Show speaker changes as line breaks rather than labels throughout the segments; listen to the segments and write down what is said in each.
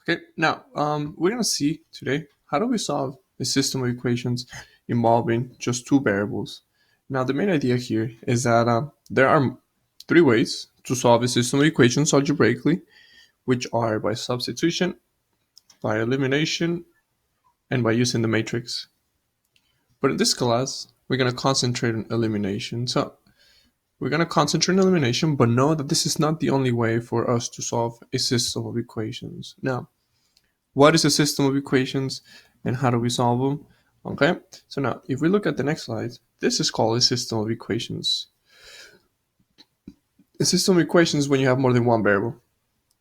Okay, now we're gonna see today how do we solve a system of equations involving just two variables. Now the main idea here is that there are three ways to solve a system of equations algebraically, which are by substitution, by elimination, and by using the matrix. But in this class, we're gonna concentrate on elimination. So we're gonna concentrate on elimination, but know that this is not the only way for us to solve a system of equations. Now, what is a system of equations and how do we solve them? Okay, so now if we look at the next slide, this is called a system of equations. A system of equations is when you have more than one variable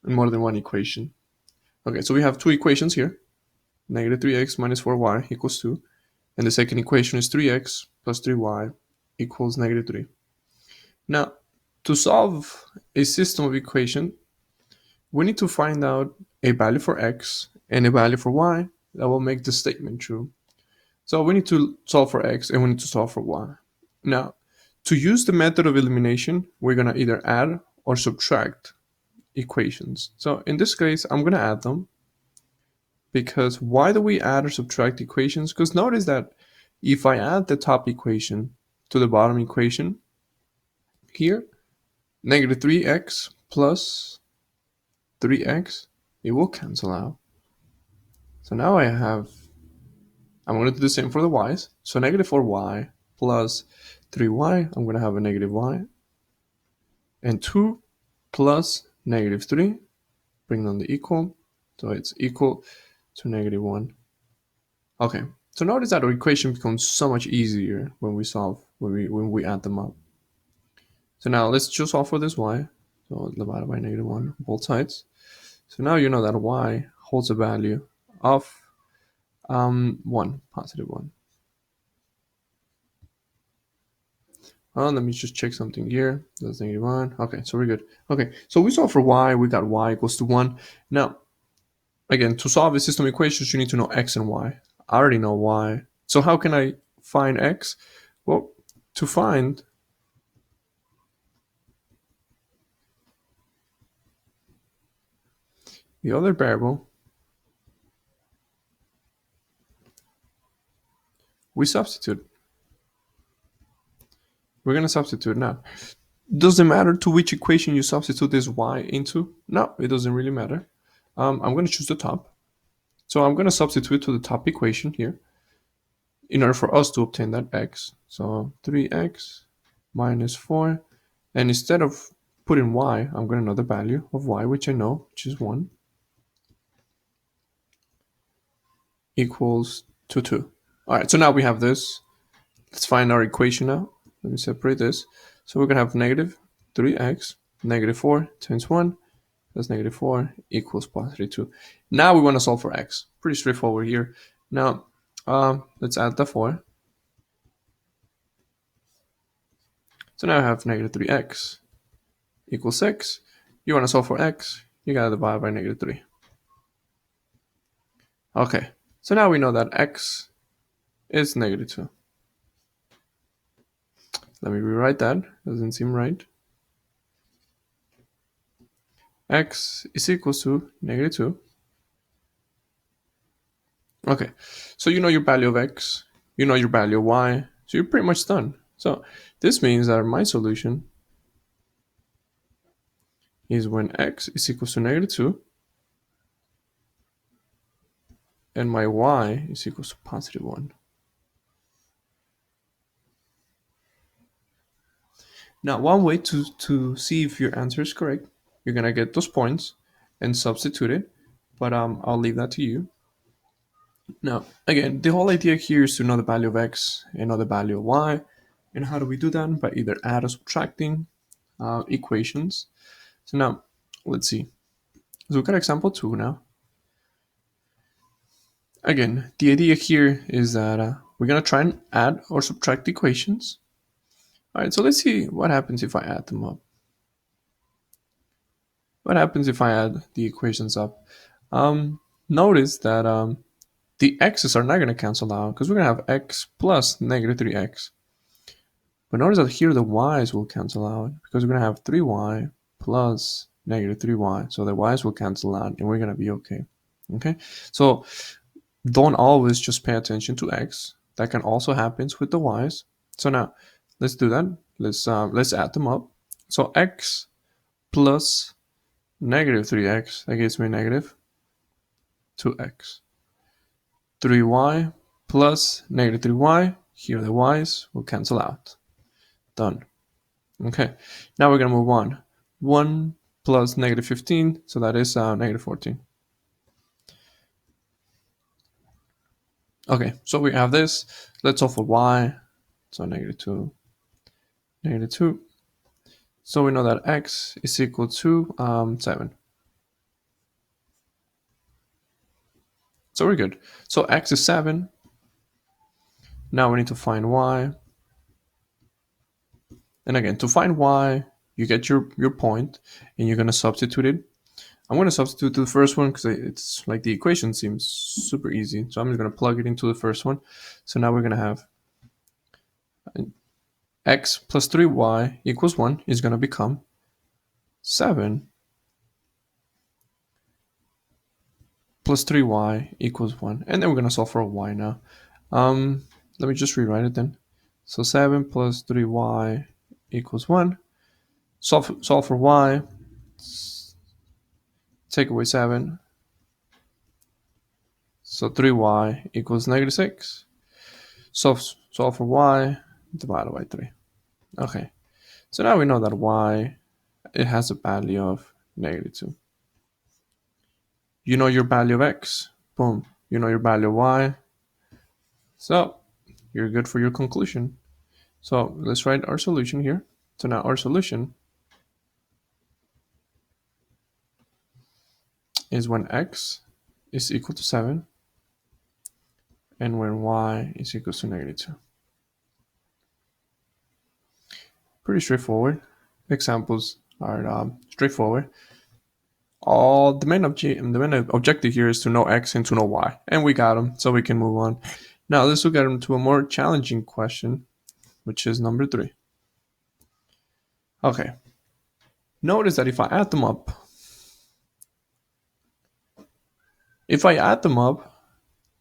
and more than one equation. Okay, so we have two equations here, negative 3x minus 4y equals 2, and the second equation is 3x plus 3y equals negative 3. Now, to solve a system of equation, we need to find out a value for x and a value for y that will make the statement true. So we need to solve for x and we need to solve for y. Now, to use the method of elimination, we're going to either add or subtract equations. So in this case, I'm going to add them. Because why do we add or subtract equations? Because notice that if I add the top equation to the bottom equation, here, negative 3x plus 3x, it will cancel out. So now I'm going to do the same for the y's. So negative 4y plus 3y, I'm going to have a negative y. And 2 plus negative 3, bring down the equal. So it's equal to negative 1. Okay, so notice that our equation becomes so much easier when we add them up. So now let's just solve for this y. So divided by negative 1 both sides. So now you know that y holds a value of 1, positive 1. Let me just check something here. That's negative 1. Okay, so we're good. Okay, so we solve for y. We got y equals to 1. Now, again, to solve a system equations, you need to know x and y. I already know y. So how can I find x? Well, to find the other variable, we substitute. We're going to substitute now. Does it matter to which equation you substitute this y into? No, it doesn't really matter. I'm going to choose the top. So I'm going to substitute to the top equation here in order for us to obtain that x. So 3x minus 4. And instead of putting y, I'm going to know the value of y, which I know, which is 1, equals to 2. All right, so now we have this. Let's find our equation now. Let me separate this. So we're going to have negative 3x, negative 4 times 1, plus negative 4 equals positive 2. Now we want to solve for x. Pretty straightforward here. Now, let's add the 4. So now I have negative 3x equals 6. You want to solve for x, you got to divide by negative 3. Okay, so now we know that x is negative 2. Let me rewrite that. Doesn't seem right. X is equals to negative 2. Okay, so you know your value of x, you know your value of y, so you're pretty much done. So this means that my solution is when x is equals to negative 2 and my y is equals to positive 1. Now, one way to see if your answer is correct, you're going to get those points and substitute it, but I'll leave that to you. Now, again, the whole idea here is to know the value of x and know the value of y. And how do we do that? By either add or subtracting equations. So now, let's see. So we got example 2 now. Again, the idea here is that we're going to try and add or subtract equations. All right, so let's see what happens if I add them up. What happens if I add the equations up? Notice that the x's are not going to cancel out because we're going to have x plus negative 3x. But notice that here the y's will cancel out because we're going to have 3y plus negative 3y. So the y's will cancel out and we're going to be okay. Okay, so don't always just pay attention to x. That can also happen with the y's. So now let's do that. Let's add them up. So x plus negative 3x, that gives me negative 2x. 3y plus negative 3y, here the y's will cancel out. Done. Okay, now we're going to move on. 1 plus negative 15, so that is negative 14. Okay, so we have this. Let's solve for y. So negative 2, negative 2. So we know that x is equal to 7. So we're good. So x is 7. Now we need to find y. And again, to find y, you get your point, and you're going to substitute it. I'm going to substitute to the first one because it's like the equation seems super easy. So I'm just going to plug it into the first one. So now we're going to have x plus 3y equals 1 is going to become 7 plus 3y equals 1. And then we're going to solve for a y now. Let me just rewrite it then. So 7 plus 3y equals 1. Solve for y. Take away 7. So 3y equals negative 6. Solve for y divided by 3. Okay. So now we know that y, it has a value of negative 2. You know your value of x. Boom. You know your value of y. So you're good for your conclusion. So let's write our solution here. So now our solution is when x is equal to 7 and when y is equal to negative 2. Pretty straightforward. Examples are straightforward. The main objective here is to know x and to know y, and we got them, so we can move on. Now let's look at into a more challenging question, which is number 3. Okay. Notice that if I add them up,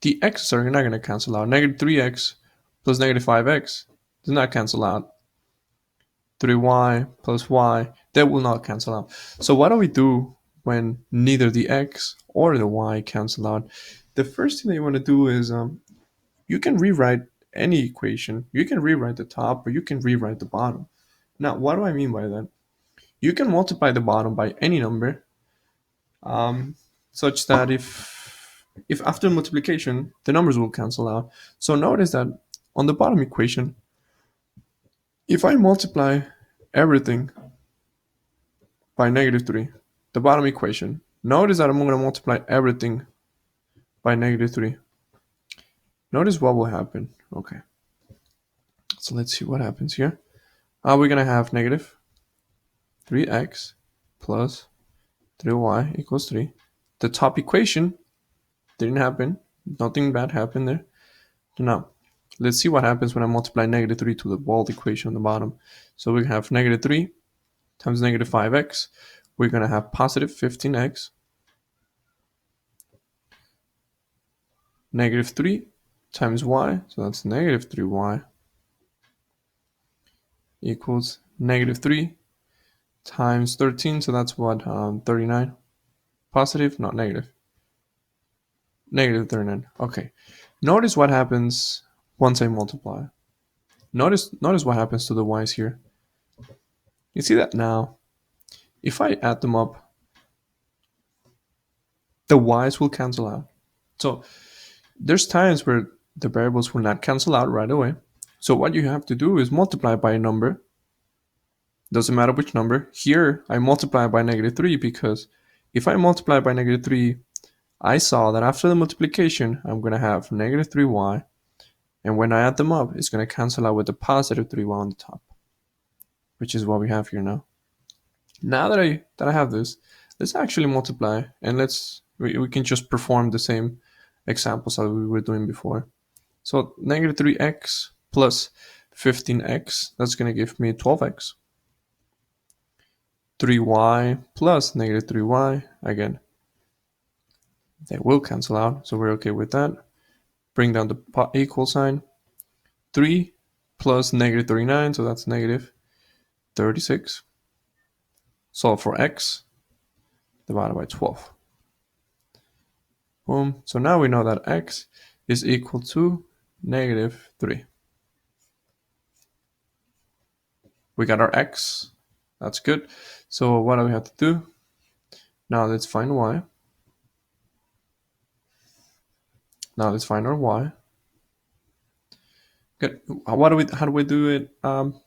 the x's are not going to cancel out. Negative 3x plus negative 5x does not cancel out. 3y plus y, that will not cancel out. So what do we do when neither the x or the y cancel out? The first thing that you want to do is you can rewrite any equation. You can rewrite the top or you can rewrite the bottom. Now, what do I mean by that? You can multiply the bottom by any number, such that if after multiplication, the numbers will cancel out. So notice that on the bottom equation, if I multiply everything by negative 3, the bottom equation, notice that I'm going to multiply everything by negative 3. Notice what will happen. Okay. So let's see what happens here. We're going to have negative 3x plus 3y equals 3. The top equation didn't happen. Nothing bad happened there. So now, let's see what happens when I multiply negative 3 to the bold equation on the bottom. So we have negative 3 times negative 5x. We're going to have positive 15x. Negative 3 times y, so that's negative 3y, equals negative 3 times 13, so that's what, 39. Positive, not negative. Negative 39. Okay. Notice what happens once I multiply. Notice what happens to the y's here. You see that now? If I add them up, the y's will cancel out. So there's times where the variables will not cancel out right away. So what you have to do is multiply by a number. Doesn't matter which number. Here, I multiply by negative 3 because if I multiply by negative 3, I saw that after the multiplication, I'm going to have negative 3y. And when I add them up, it's going to cancel out with the positive 3y on the top, which is what we have here now. Now that I have this, let's actually multiply, and we can just perform the same examples that we were doing before. So negative 3x plus 15x, that's going to give me 12x. 3y plus negative 3y, again, They will cancel out, so we're okay with that. Bring down the equal sign. 3 plus negative 39, so that's negative 36. Solve for x divided by 12. Boom. So now we know that x is equal to negative 3. We got our x. That's good. So what do we have to do? Now let's find y. Now let's find our y. Good. How do we do it?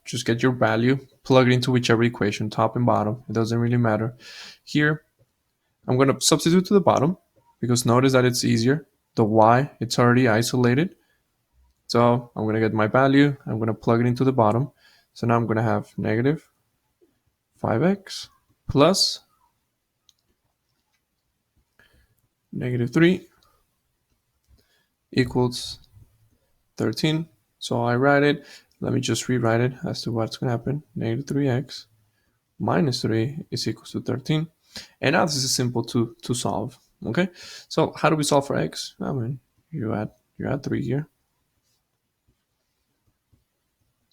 Just get your value, plug it into whichever equation, top and bottom. It doesn't really matter. Here, I'm going to substitute to the bottom because notice that it's easier. The y, it's already isolated. So I'm going to get my value. I'm going to plug it into the bottom. So now I'm going to have negative 5x plus negative 3 equals 13. So I write it. Let me just rewrite it as to what's going to happen. Negative 3x minus 3 is equal to 13. And now this is simple to solve. Okay, so how do we solve for x? I mean, you add 3 here.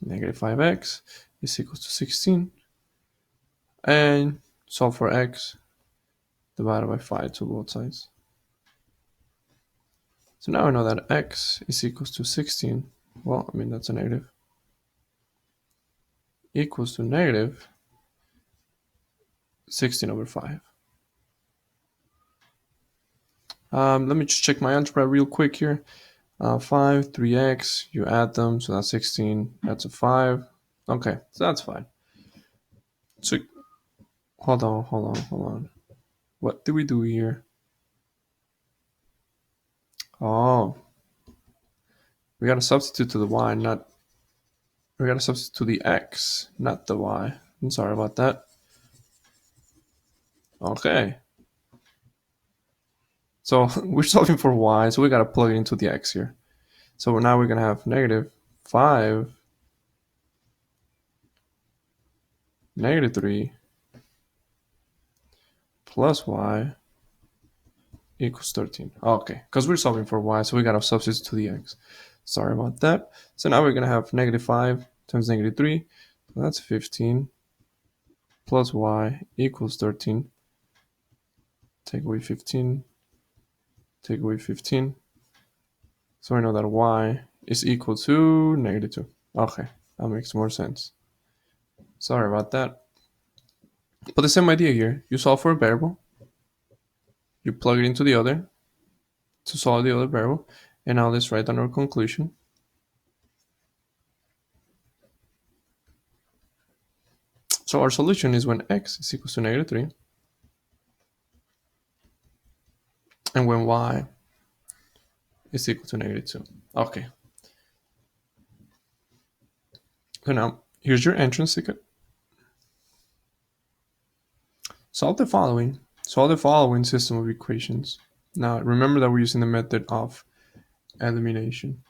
Negative 5x is equal to 16. And solve for x divided by 5 to both sides. So now I know that x is equal to 16. Well, I mean, that's a negative. Equals to negative 16 over 5. Let me just check my algebra real quick here. 5, 3x, you add them, so that's 16. That's a 5. Okay, so that's fine. So, hold on. What do we do here? Oh, we got to substitute to the y, we got to substitute to the x, not the y. I'm sorry about that. Okay. So we're solving for y, so we got to plug it into the x here. So now we're going to have negative 5, negative 3, plus y equals 13. Okay, because we're solving for y, so we got to substitute to the x. Sorry about that. So now we're going to have negative 5 times negative 3. So that's 15 plus y equals 13. Take away 15. Take away 15. So I know that y is equal to negative 2. Okay, that makes more sense. Sorry about that. But the same idea here. You solve for a variable. You plug it into the other to solve the other variable. And now let's write down our conclusion. So our solution is when x is equal to negative 3 and when y is equal to negative 2. Okay. So now, here's your entrance ticket. Solve the following system of equations. Now, remember that we're using the method of elimination.